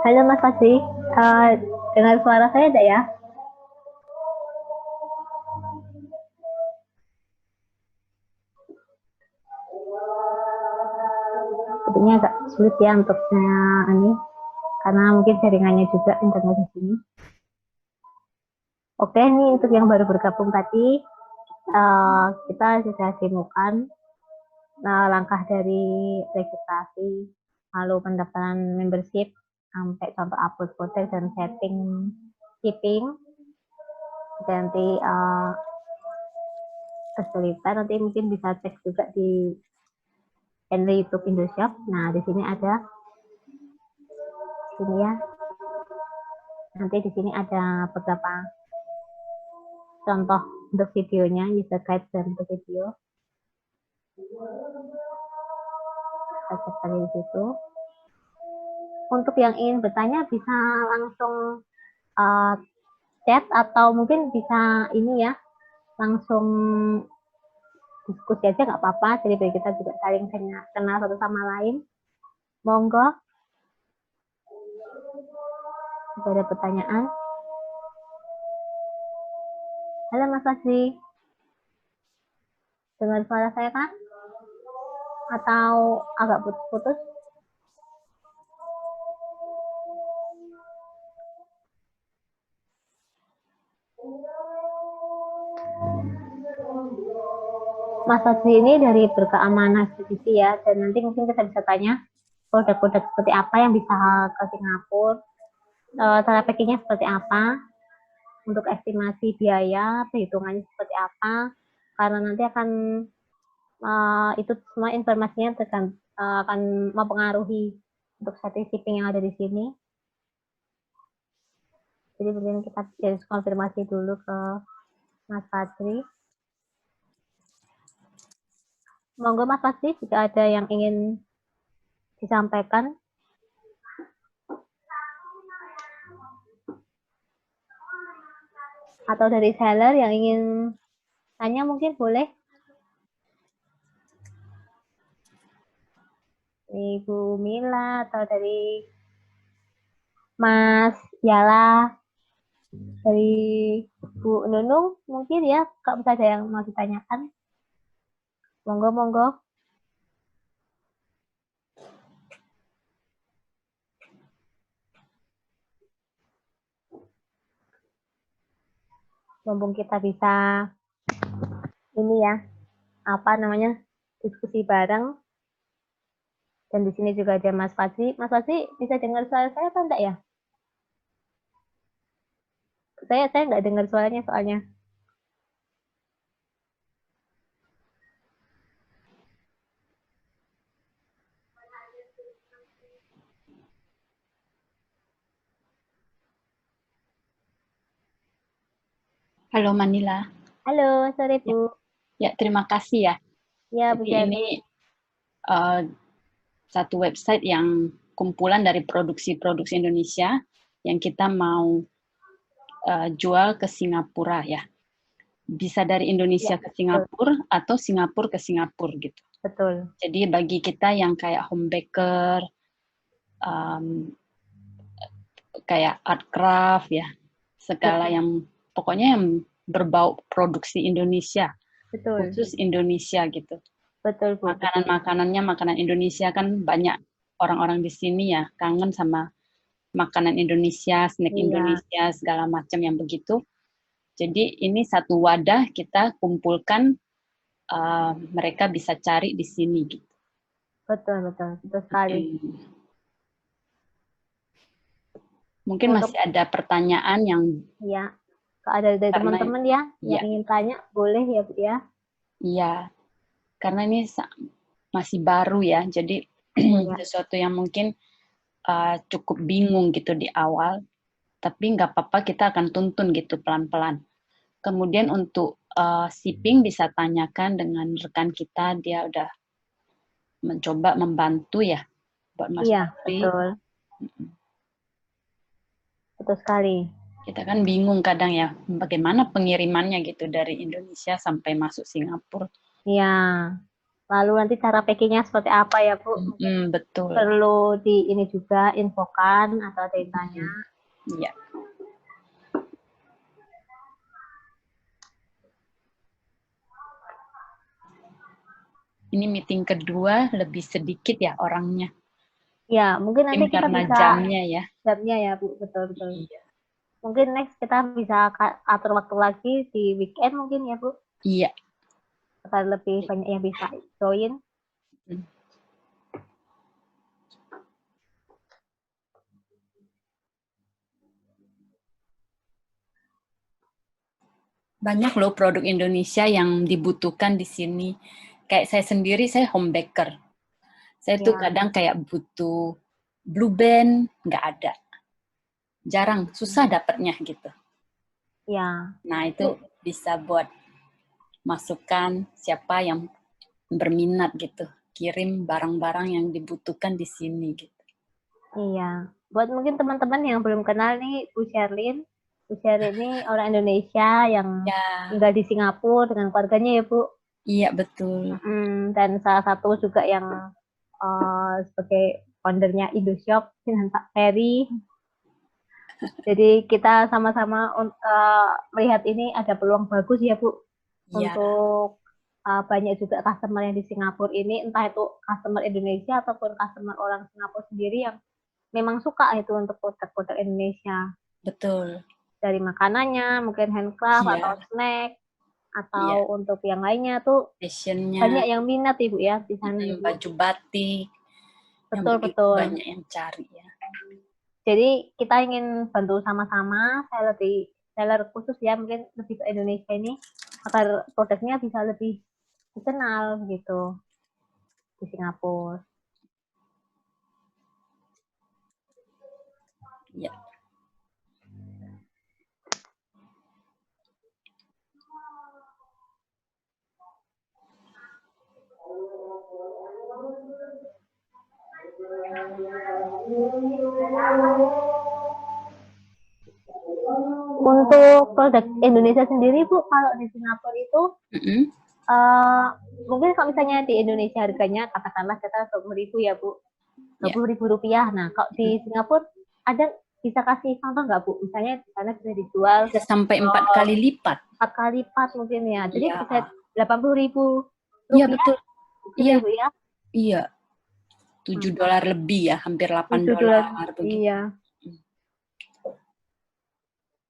Halo Mas Fadli, dengar suara saya ada ya? Sepertinya agak sulit ya untuk saya ini, karena mungkin jaringannya juga internet di sini. Oke, ini untuk yang baru bergabung tadi, kita sudah simukan langkah dari registrasi, lalu pendaftaran membership, sampai contoh upload foto dan setting shipping. Nanti kesulitan, nanti mungkin bisa cek juga di channel YouTube Indoshop. Nah, di sini ada, sini ya. Nanti di sini ada beberapa contoh untuk videonya, user guide dan untuk video. Kita cek tadi di situ. Untuk yang ingin bertanya bisa langsung chat atau mungkin bisa ini ya, langsung diskusi aja nggak apa-apa. Jadi biar kita juga saling kenal satu sama lain. Monggo. Jika ada pertanyaan. Halo Mas Fazri. Dengar suara saya kan? Atau agak putus-putus? Mas Fazri ini dari Berkeamanan Ekspedisi ya, dan nanti mungkin kita bisa tanya produk-produk seperti apa yang bisa ke Singapura, cara packingnya seperti apa, untuk estimasi biaya, perhitungannya seperti apa, karena nanti akan itu semua informasinya akan mempengaruhi untuk setting shipping yang ada di sini. Jadi mungkin kita harus konfirmasi dulu ke Mas Fazri. Monggo Mas Fazri, jika ada yang ingin disampaikan. Atau dari seller yang ingin tanya mungkin boleh. Ibu Mila atau dari Mas Yala, dari Bu Nunung mungkin ya, kalau bisa ada yang mau ditanyakan. Monggo, monggo. Mumpung kita bisa ini ya, apa namanya, diskusi bareng. Dan di sini juga ada Mas Fazri. Mas Fazri bisa dengar suara saya atau enggak ya? Saya nggak dengar suaranya soalnya. Halo Manila. Halo, sore Bu. Ya, terima kasih ya. Ya, Bu Jadi Jani. ini satu website yang kumpulan dari produksi-produksi Indonesia yang kita mau jual ke Singapura ya. Bisa dari Indonesia Ya, ke Singapura atau Singapura ke Singapura gitu. betul. Jadi bagi kita yang kayak home baker, kayak art craft ya, segala yang pokoknya yang berbau produksi Indonesia, Betul. khusus Indonesia gitu. Betul, Bu. Makanan-makanannya makanan Indonesia kan banyak orang-orang di sini ya kangen sama makanan Indonesia, snack Indonesia, segala macam yang begitu. Jadi ini satu wadah kita kumpulkan, mereka bisa cari di sini gitu. Betul, betul. Betul sekali. Mungkin masih ada pertanyaan yang ya, kalau ada dari teman-teman ya yang ingin tanya, boleh ya Bu ya. Iya, karena ini masih baru ya, jadi sesuatu yang mungkin cukup bingung gitu di awal, tapi nggak apa-apa, kita akan tuntun gitu pelan-pelan. Kemudian untuk shipping bisa tanyakan dengan rekan kita, dia udah mencoba membantu ya buat Mas Fazri. Betul. Betul sekali. Kita kan bingung kadang ya, bagaimana pengirimannya gitu dari Indonesia sampai masuk Singapura. Iya. Lalu nanti cara packingnya seperti apa ya Bu? Betul. Perlu di ini juga infokan atau ada yang tanya. Iya. Ini meeting kedua, lebih sedikit ya orangnya. Ya, mungkin nanti kita karena bisa jamnya ya. Jamnya ya Bu, betul-betul. Iya. Mungkin next kita bisa atur waktu lagi di weekend mungkin ya, Bu. Iya. Agar lebih banyak yang bisa join. Banyak loh produk Indonesia yang dibutuhkan di sini. Kayak saya sendiri, saya home baker. Saya tuh Ya, kadang kayak butuh blue band, nggak ada. Jarang, susah dapatnya gitu. ya. Nah, Itu, itu bisa buat masukan siapa yang berminat gitu. Kirim barang-barang yang dibutuhkan di sini gitu. iya. Buat mungkin teman-teman yang belum kenal nih, Bu Sherlyn. Bu Sherlyn ini orang Indonesia yang Ya, tinggal di Singapura dengan keluarganya ya, Bu. iya betul. Dan salah satu juga yang sebagai foundernya Indoshop dengan Pak Ferry. Jadi kita sama-sama melihat ini ada peluang bagus ya Bu Iya, untuk banyak juga customer yang di Singapura ini, entah itu customer Indonesia ataupun customer orang Singapura sendiri yang memang suka itu untuk produk-produk Indonesia. betul. Dari makanannya, mungkin handcraft atau Iya, snack, iya. atau untuk yang lainnya tuh Fashionnya, banyak yang minat Ibu ya di sana Ibu. baju batik, yang Betul, begitu betul. banyak yang cari ya. Jadi kita ingin bantu sama-sama seller khusus ya mungkin lebih ke Indonesia ini agar produknya bisa lebih dikenal gitu di Singapura. Iya. Untuk produk Indonesia sendiri Bu, kalau di Singapura itu Mm-mm. uh, mungkin kalau misalnya di Indonesia harganya katakanlah kita 20.000 ya Bu, dua Ya, puluh ribu rupiah. Nah kalau di Singapura ada bisa kasih contoh nggak Bu? Misalnya di sana bisa dijual bisa sampai 4 kali lipat. 4 kali lipat mungkin ya. Jadi Iya, bisa 80.000 iya rupiah betul. gitu Iya, ya Bu ya. iya. 7 dolar lebih ya, hampir 8 7 dolar. dolar begitu. Iya,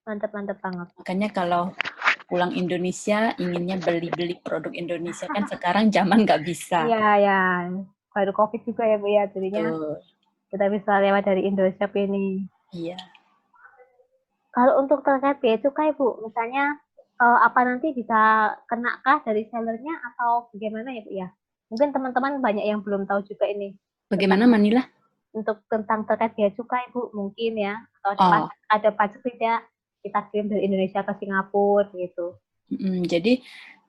mantap-mantap banget. Makanya kalau pulang Indonesia inginnya beli-beli produk Indonesia kan sekarang zaman nggak bisa. Iya, ya. Baru COVID juga ya Bu ya. Jadinya Betul. kita bisa lewat dari Indoshop ini. Iya. Kalau untuk terkait biaya cukai Bu, misalnya apa nanti bisa kenakah dari sellernya atau bagaimana ya Bu ya? Mungkin teman-teman banyak yang belum tahu juga ini Bagaimana tentang Manila? tentang terkait biaya cukai Bu mungkin ya atau Oh, ada pajak tidak kita kirim dari Indonesia ke Singapura gitu. jadi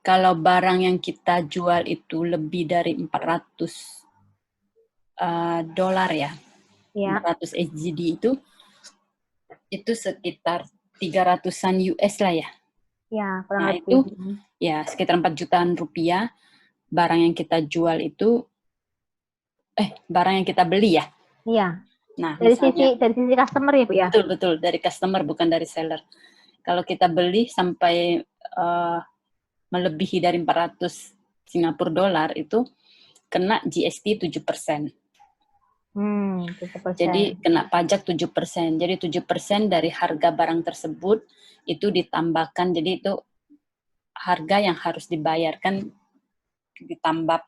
kalau barang yang kita jual itu lebih dari 400 dolar ya, Ya, 400 SGD itu sekitar 300-an US lah ya. ya kurang Nah lebih. itu ya sekitar 4 jutaan rupiah barang yang kita jual itu, barang yang kita beli ya. Iya, Nah misalnya, dari sisi customer ya Bu ya. betul-betul dari customer bukan dari seller. Kalau kita beli sampai uh, melebihi dari 400 Singapura dolar itu kena GST 7%. 7%. Jadi kena pajak 7%. Jadi 7% dari harga barang tersebut itu ditambahkan. Jadi itu harga yang harus dibayarkan ditambah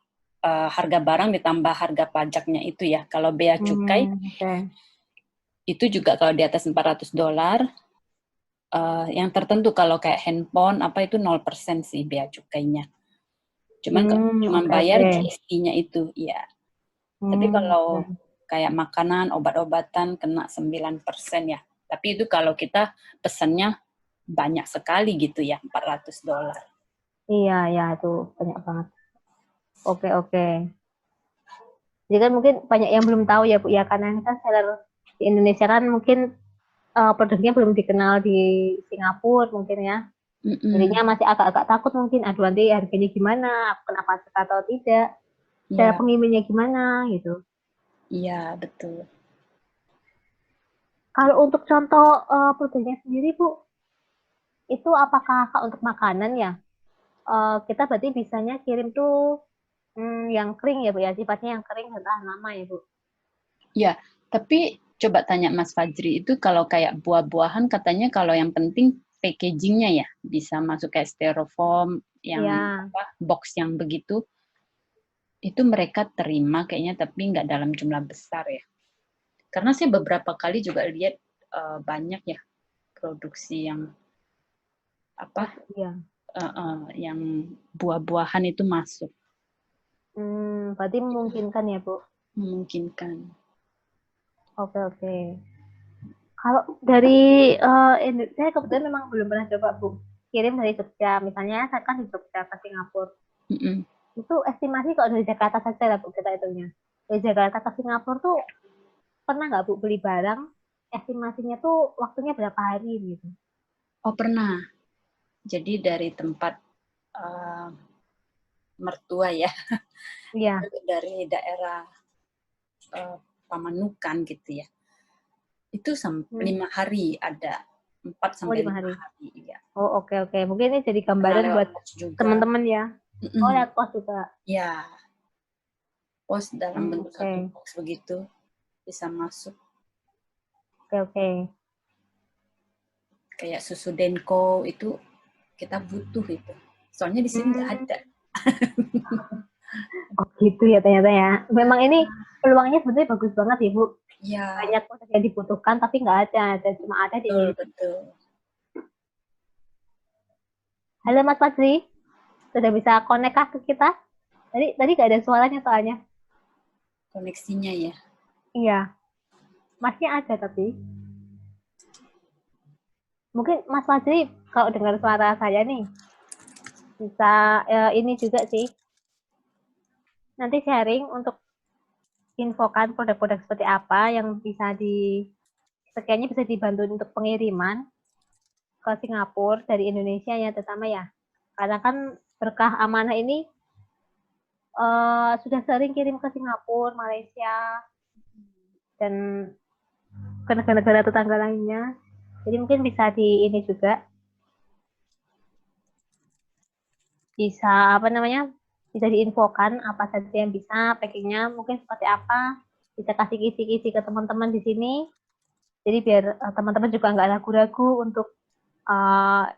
harga barang ditambah harga pajaknya itu ya. Kalau bea cukai Oke. itu juga kalau di atas 400 dolar yang tertentu kalau kayak handphone apa itu 0% sih bea cukainya. Cuman cuma Oke, bayar oke. GST-nya itu ya. Tapi kalau Oke. kayak makanan, obat-obatan kena 9% ya. Tapi itu kalau kita pesannya banyak sekali gitu ya, 400 dolar. Iya, ya itu banyak banget. Oke, oke. Jadi kan mungkin banyak yang belum tahu ya Bu ya karena kan seller di Indonesia kan mungkin produknya belum dikenal di Singapura mungkin ya. Mm-mm. Jadinya masih agak-agak takut mungkin aduh nanti harganya gimana, aku kena pajak atau tidak, cara Ya, pengirimannya gimana gitu. iya betul. Kalau untuk contoh produknya sendiri Bu, itu apakah untuk makanan ya? Kita berarti bisanya kirim tuh yang kering ya Bu ya, sifatnya yang kering dan tahan lama ya Bu. Ya, tapi coba tanya Mas Fajri, itu kalau kayak buah-buahan katanya kalau yang penting packagingnya ya, bisa masuk kayak styrofoam, yang Ya, box yang begitu, itu mereka terima kayaknya, tapi nggak dalam jumlah besar ya. Karena saya beberapa kali juga lihat banyak ya produksi yang ya. yang buah-buahan itu masuk. Berarti memungkinkan ya, Bu? Memungkinkan. Oke, oke. Kalau dari saya kebetulan memang belum pernah coba, Bu. Kirim dari Jogja. Misalnya saya kan di Jogja ke Singapura. Mm-mm. Itu estimasi kalau dari Jakarta saja lah, Bu, kita hitungnya. Dari Jakarta ke Singapura tuh pernah nggak, Bu, beli barang? Estimasinya tuh waktunya berapa hari gitu? Oh pernah. Jadi dari tempat mertua ya, Iya. dari daerah Pamanukan gitu ya. Itu Hmm. 5 hari ada. 4 Oh, sampai 5 5 hari. hari. Ya. Oh, oke, oke. Mungkin ini jadi Pernah gambaran lewat buat pos juga. teman-teman ya. Oh, Mm-mm. lihat pos juga. Ya, pos dalam bentuk Oke. satu box begitu bisa masuk. Oke, oke. Kayak susu Denko itu kita butuh itu. Soalnya di sini nggak Hmm. ada. Oh, gitu ya ternyata ya. Memang ini peluangnya sebenarnya bagus banget ya, Bu. Ya, Banyak produk yang dibutuhkan tapi nggak ada. Dan cuma ada di betul, Indonesia. betul. Halo Mas Fadri, sudah bisa connect kah ke kita? Tadi nggak ada suaranya soalnya. Koneksinya ya. Iya, Masnya ada tapi. Mungkin Mas Fadri kalau dengar suara saya nih, bisa ini juga sih. Nanti sharing untuk infokan produk-produk seperti apa yang bisa sekiranya bisa dibantu untuk pengiriman ke Singapura dari Indonesia ya terutama ya. Karena kan berkah amanah ini sudah sering kirim ke Singapura, Malaysia, dan ke negara-negara tetangga lainnya. Jadi mungkin bisa di ini juga bisa apa namanya bisa diinfokan apa saja yang bisa packingnya mungkin seperti apa bisa kasih kisi-kisi ke teman-teman di sini jadi biar teman-teman juga nggak ragu-ragu uh,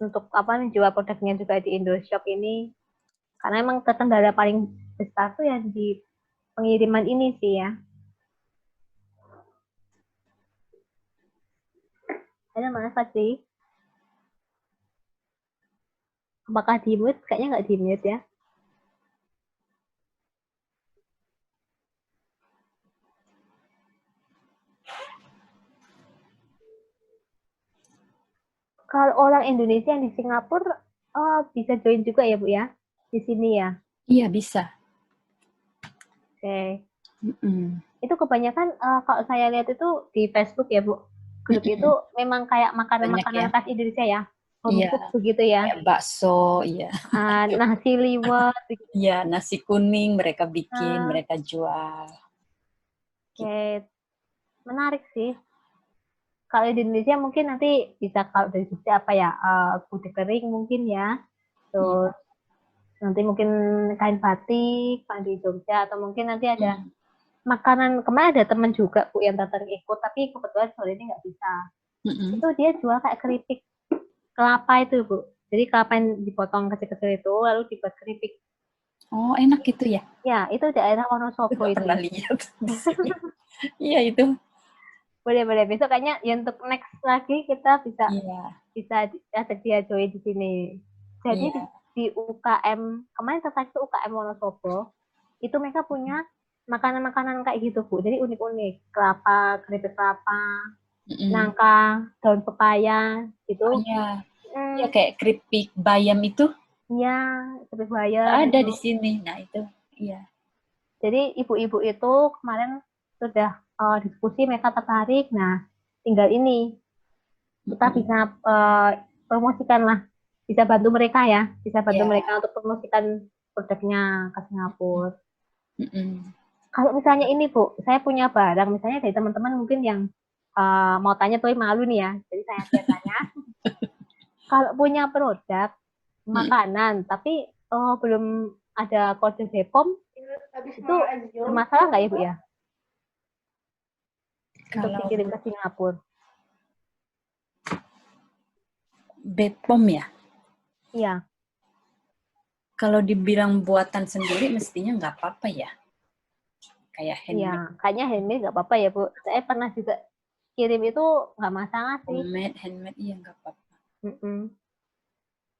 untuk apa menjual produknya juga di Indoshop ini karena emang kendala paling besar tuh yang di pengiriman ini sih ya. Ada mana Fadli? Apakah di mute? Kayaknya nggak di mute ya. Kalau orang Indonesia yang di Singapura bisa join juga ya Bu ya di sini ya. Iya, bisa. Oke. Mm-mm. Itu kebanyakan kalau saya lihat itu di Facebook ya Bu. Grup itu Mm-mm. memang kayak Banyak ya. makanan-makanan khas Indonesia ya. Home Iya, cook begitu ya. kayak bakso, iya. Nasi liwet begitu. Iya, nasi kuning mereka bikin, Nah, mereka jual. Gitu. oke, menarik sih. Kalau di Indonesia mungkin nanti bisa kalau dari Jogja apa ya, gudeg kering mungkin ya. Iya. Terus nanti mungkin kain batik, kalau di Jogja atau mungkin nanti ada Mm. makanan. Kemarin ada teman juga Bu yang tertarik ikut, tapi kebetulan sore ini nggak bisa. Mm-mm. Itu dia jual kayak keripik kelapa itu Bu. Jadi kelapa yang dipotong kecil-kecil itu lalu dibuat keripik. Oh, enak gitu ya? Ya, itu daerah Aku Wonosobo nggak itu pernah ya. lihat di sini. Iya itu. Boleh-boleh besok kayaknya ya untuk next lagi kita bisa Iya, bisa ada dia join di sini. Jadi iya. di UKM kemarin tertarik itu UKM Wonosobo itu mereka punya makanan-makanan kayak gitu Bu. Jadi unik-unik kelapa, keripik kelapa, Mm-mm. nangka, daun pepaya Oh gitu. iya, iya kayak keripik bayam itu Iya, keripik nggak bayam ada itu. di sini. Nah itu, iya. Jadi ibu-ibu itu kemarin sudah diskusi mereka tertarik. Nah, tinggal ini kita Mm-mm. bisa promosikan lah, bisa bantu mereka ya, bisa bantu Iya. mereka untuk promosikan produknya ke Singapura. Mm-mm. Kalau misalnya ini Bu, saya punya barang misalnya dari teman-teman mungkin yang mau tanya tapi malu nih ya, jadi saya tanya. Kalau punya produk Mm. makanan tapi belum ada kode BPOM itu bermasalah nggak ya Bu ya? untuk Kalau dikirim ke Singapura? Bepom ya, Iya, kalau dibilang buatan sendiri mestinya nggak apa-apa ya. Kayak iya. handmade, Kayaknya handmade nggak apa-apa ya, Bu. Saya pernah juga kirim itu nggak masalah sih. handmade iya nggak apa-apa. Mm-mm.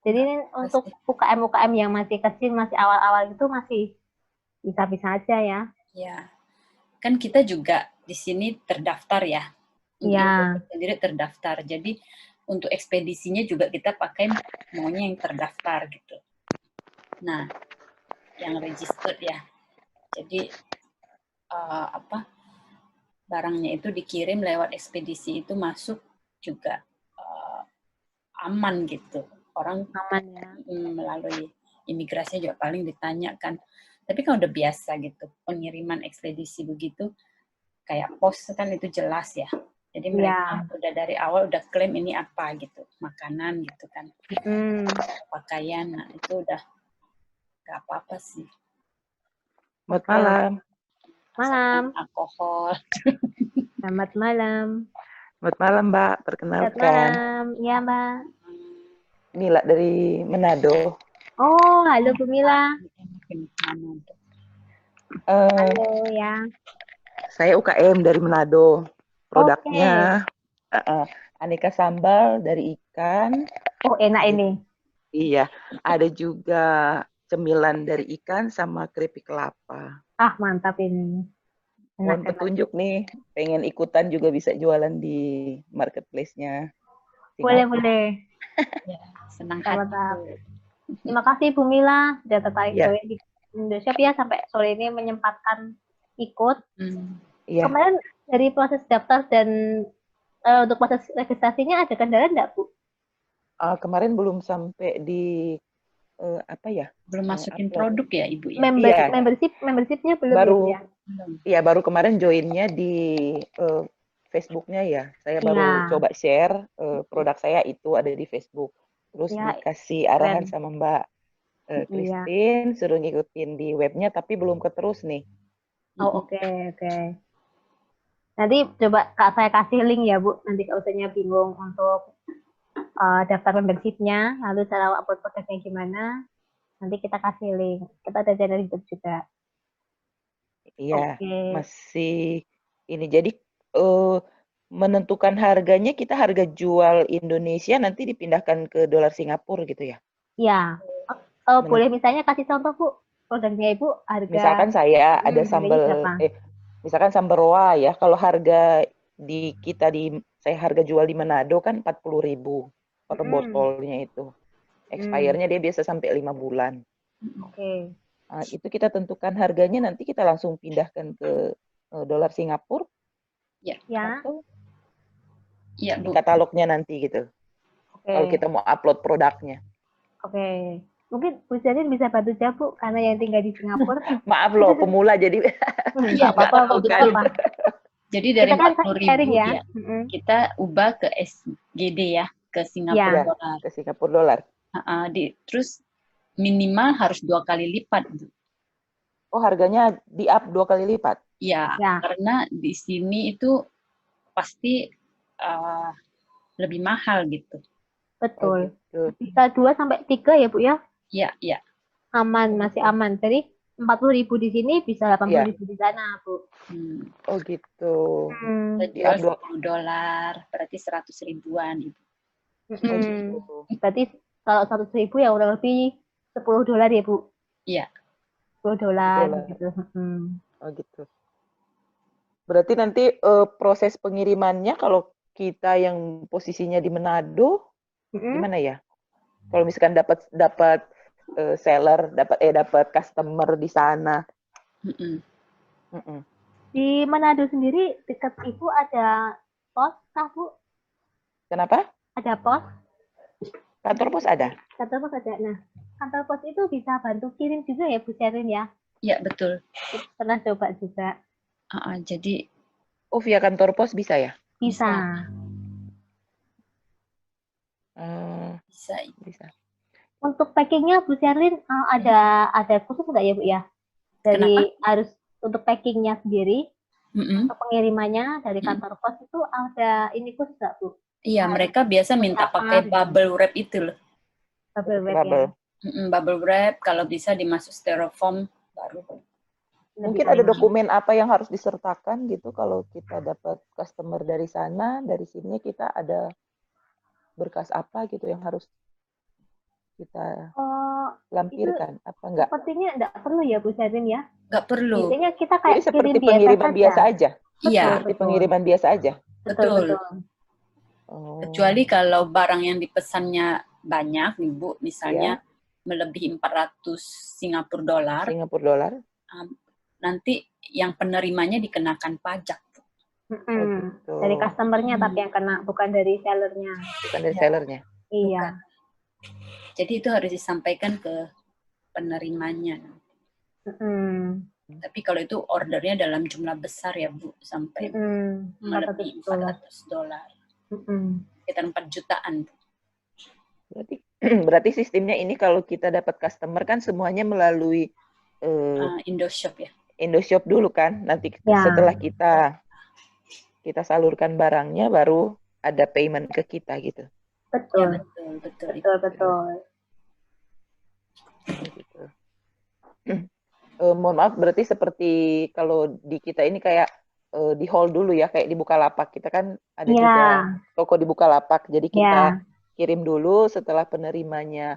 Jadi Nggak ini apa-apa untuk sih. UKM-UKM yang masih kecil, masih awal-awal itu masih bisa-bisa aja ya. Ya, kan kita juga di sini terdaftar ya. Untuk Iya, Indonesia sendiri terdaftar. Jadi untuk ekspedisinya juga kita pakai maunya yang terdaftar gitu. Nah, yang registered ya. Jadi apa barangnya itu dikirim lewat ekspedisi itu masuk juga uh, aman gitu. Orang aman ya. melalui imigrasinya juga paling ditanyakan. Tapi kan udah biasa gitu, pengiriman ekspedisi begitu, kayak pos kan itu jelas ya. Jadi mereka Iya. udah dari awal udah klaim ini apa gitu, makanan gitu kan, Hmm. pakaian, nah itu udah gak apa-apa sih. Selamat Oke, malam. malam. Alkohol. Selamat malam. Selamat malam, Mbak. Selamat Perkenalkan. malam. Iya, Mbak. Mila dari Manado. Oh, halo Bu Mila. Eh, Halo ya. saya UKM dari Manado. Oke. Produknya aneka sambal dari ikan. Oh, enak ini. Iya, ada juga cemilan dari ikan sama keripik kelapa. Ah, mantap ini. Mohon Enak-enak. petunjuk nih, pengen ikutan juga bisa jualan di marketplace-nya Boleh, Singapura. boleh. Ya, senang Selamat hati. Terima kasih Bu Mila sudah tertarik Ya, join di Indonesia ya sampai sore ini menyempatkan ikut. iya. Kemarin dari proses daftar dan untuk proses registrasinya ada kendala enggak, Bu? Kemarin belum sampai di apa ya? Belum masukin upload. produk ya, Ibu ya? Iya. Membershipnya belum Baru, ya, Bu ya? iya baru kemarin joinnya di Facebook-nya ya. Saya baru Iya. coba share produk saya itu ada di Facebook. Terus Ya, dikasih arahan keren. sama Mbak Iya. Christine, suruh ngikutin di webnya, tapi belum keterus nih. Oh, oke, oke. Nanti coba Kak saya kasih link ya, Bu. Nanti Kak usahanya bingung untuk daftar membershipnya, lalu cara upload produknya gimana. Nanti kita kasih link. Kita ada channel YouTube juga. Iya, Oke. masih ini. Jadi menentukan harganya kita harga jual Indonesia nanti dipindahkan ke dolar Singapura gitu ya. Ya, boleh misalnya kasih contoh Bu, produknya Ibu Misalkan harga saya ada harganya berapa? misalkan sambal roa ya, kalau harga saya harga jual di Manado kan 40.000 per botolnya itu. Expire-nya dia biasa sampai 5 bulan. Oke. Nah, itu kita tentukan harganya nanti kita langsung pindahkan ke dolar Singapura. Ya. Atau Iya, di Bu. katalognya nanti gitu. Oke. Kalau kita mau upload produknya. Oke. Mungkin Bu Janin bisa bantu jawab Bu, karena yang tinggal di Singapura. Maaf loh, pemula jadi Iya, apa-apa, betul. Jadi dari Kita kan 40.000 sharing ya. kita ubah ke SGD ya, ke Singapura Ya. dolar. Ke Singapura dolar. Terus minimal harus 2 kali lipat. Oh, harganya di-up 2 kali lipat? Ya, karena di sini itu pasti lebih mahal gitu. Betul. Oh, gitu. Bisa 2 sampai 3 ya Bu ya? Iya, iya. Aman, masih aman. Jadi 40.000 di sini bisa 80.000 di sana, Bu. Oh gitu. Jual $10, berarti 100 ribuan, Ibu. Oh gitu. Berarti kalau 100.000 ya udah lebih $10 ya, Bu? Iya. $10 gitu. Oh gitu. Berarti nanti proses pengirimannya kalau kita yang posisinya di Manado, gimana ya? Kalau misalkan dapat seller, dapat customer di sana. Di Manado sendiri dekat Ibu ada pos kah, Bu? Kenapa? Ada pos? Kantor pos ada? Kantor pos ada. Nah, kantor pos itu bisa bantu kirim juga ya, Bu Sherin ya? Iya, betul. Pernah coba juga. Jadi via kantor pos bisa ya? Bisa. Bisa. Untuk packingnya Bu Sherlyn ada khusus nggak ya Bu ya? Dari kenapa? harus untuk packingnya sendiri Untuk pengirimannya dari kantor pos itu ada ini khusus nggak, Bu? Iya, mereka biasa minta pakai bubble wrap itu loh. Bubble wrap ya. Bubble wrap, kalau bisa dimasuk styrofoam baru. Mungkin ada dokumen apa yang harus disertakan gitu kalau kita dapat customer dari sana, dari sini kita ada berkas apa gitu yang harus kita lampirkan apa enggak? Sepertinya enggak perlu ya Bu Sherin ya? Enggak perlu. Biasanya kita kayak jadi seperti pengiriman biasa aja. Iya, seperti pengiriman biasa aja. Betul. Kecuali kalau barang yang dipesannya banyak nih Bu, misalnya melebihi 400 Singapura dolar. Nanti yang penerimanya dikenakan pajak. Dari customernya tapi yang kena, bukan dari sellernya. Bukan dari sellernya. Iya. Bukan. Jadi itu harus disampaikan ke penerimanya. Tapi kalau itu ordernya dalam jumlah besar ya Bu, sampai melebihi 400 dolar. Sekitar 4 jutaan. Berarti sistemnya ini kalau kita dapat customer kan semuanya melalui Indoshop ya. Indoshop dulu kan, nanti setelah kita salurkan barangnya baru ada payment ke kita gitu. Betul. Ya, betul. Gitu. Mohon maaf, berarti seperti kalau di kita ini kayak di hold dulu ya, kayak di Bukalapak. Kita kan ada juga toko di Bukalapak, jadi kita kirim dulu, setelah penerimanya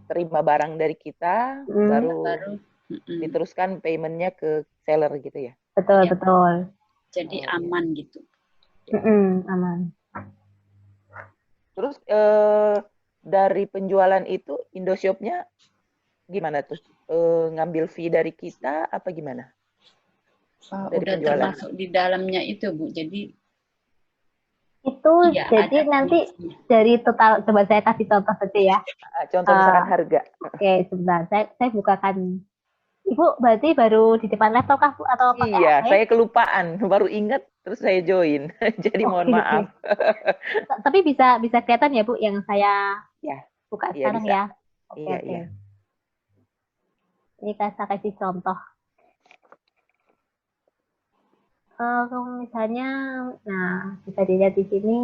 terima barang dari kita, baru diteruskan paymentnya ke seller gitu ya. Betul. Jadi aman gitu. Aman. Terus dari penjualan itu Indoshop-nya gimana tuh? Ngambil fee dari kita apa gimana? Dari udah penjualan. Termasuk di dalamnya itu Bu. Jadi itu jadi nanti dari total, coba saya kasih contoh saja ya. Contoh misalkan harga. Oke, sebentar. Saya bukakan. Ibu berarti baru di depan laptop kah Bu atau pakai Iya, HP? saya kelupaan, baru ingat terus saya join. Jadi mohon maaf. Tapi bisa kelihatan ya Bu yang saya buka sekarang bisa. ya. Oke. Ini saya kasih contoh. Misalnya, nah bisa dilihat di sini.